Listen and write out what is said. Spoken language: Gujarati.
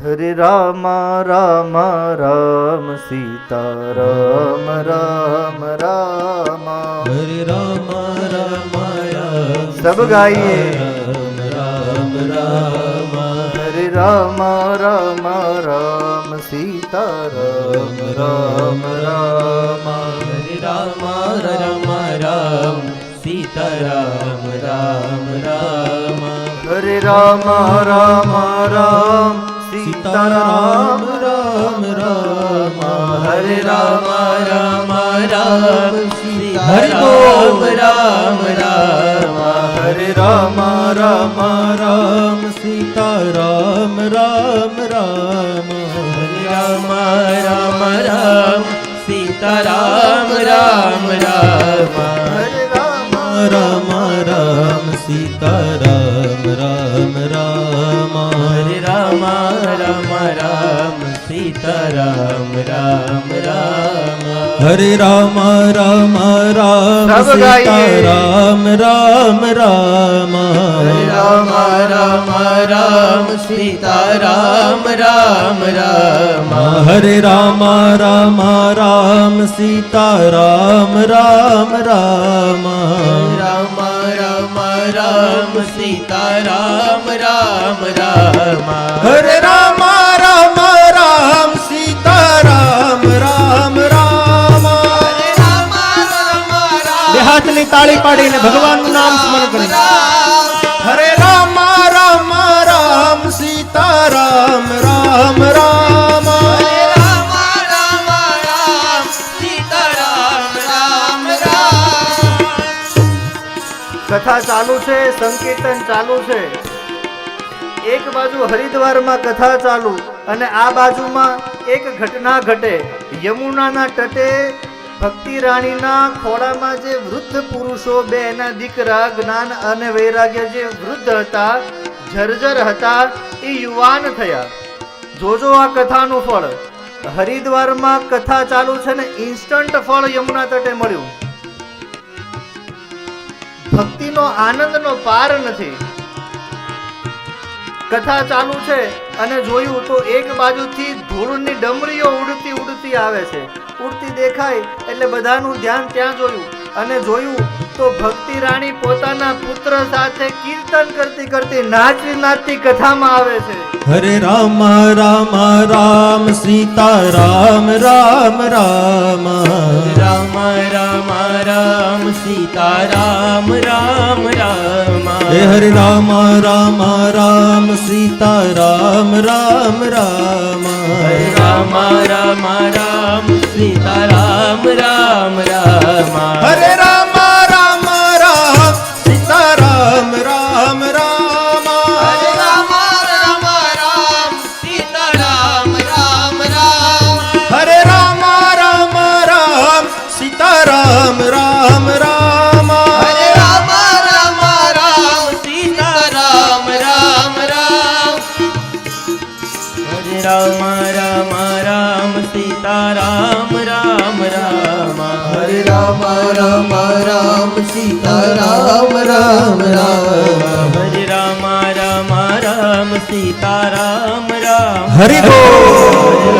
હરે રામ રામ રામ સીતા રામ રામ રામ હરે રામ રામ રામ સબ ગાઈએ રામ રામ હરે રામ રામ રામ સીતા રામ રામ રામ હરે રામ રામ રામ સીતા રામ રામ રામ હરે રામ રામ રામ સીતા રામ રામ રામ હરે રામ રામ રામ સીતા હરિ બોલ રામ રામ હરે રામ રામ રામ સીતા રામ રામ રામ હરે રામ રામ રામ સીતા રામ રામ રામ હરે રામ રામ રામ સીતા રામ રામ રામ હરે રામ રામ રામ સીતા રામ રામ રામ હરે રામ રામ રામ સબ ગાઈએ. સીતા રામ રામ રામ હરે રામ રામ રામ સીતા રામ રામ રામ હરે રામ રામ રામ સીતા રામ રામ રામ રામ રામ રામ સીતા રામ રામ રામ હરે રામ રામ રામ સીતા રામ રામ રામ બે હાથની તાળી પાડીને ભગવાનનું નામ સ્મરણ કરી હરે રામ રામ રામ સીતા રામ રામ રામ કથા ચાલુ છે, સંકીર્તન ચાલુ છે. એક બાજુ હરિદ્વારમાં કથા ચાલુ અને આ બાજુમાં એક ઘટના ઘટે. યમુનાના તટે ભક્તિ રાણીના ખોળામાં જે વૃદ્ધ પુરુષો બે એના દીકરા જ્ઞાન અને વૈરાગ્ય જે વૃદ્ધ હતા, જર્જર હતા, એ યુવાન થયા. જોજો આ કથાનું ફળ. હરિદ્વારમાં કથા ચાલુ છે ને ઇન્સ્ટન્ટ ફળ યમુના તટે મળ્યું. ભક્તિનો આનંદનો પાર નથી. કથા ચાલુ છે અને જોયું તો એક બાજુથી ધૂળની ડમરીઓ ઉડતી ઉડતી આવે છે. ઉડતી દેખાય એટલે બધાનું ધ્યાન ત્યાં જોયું અને જોયું તો ભક્તિ રાણી પોતાના પુત્ર સાથે કીર્તન કરતી કરતી નાચતી નાચતી કથામાં આવે છે. હરે રામ રામ રામ સીતા રામ રામ રામ રામ રામ રામ સીતા રામ રામ રામ હરે રામ રામ રામ સીતા રામ રામ રામ રામ રામ રામ સીતા રામ રામ રામ હરે રામ રામ રામ સીતા રામ રામ રામ હરે રામ રામ રામ સીતા રામ રામ રામ હરે રામ રામ રામ સીતા રામ રામ રામ હરે રામ રામ રામ સીતા રામ રામ રામ હરે રામ રામ રામ સીતા રામ રામ રામ હરે રામ રામ રામ સીતા રામ રામ રામ હરે રામ રામ રામ સીતા રામ રામ હરિ બોલ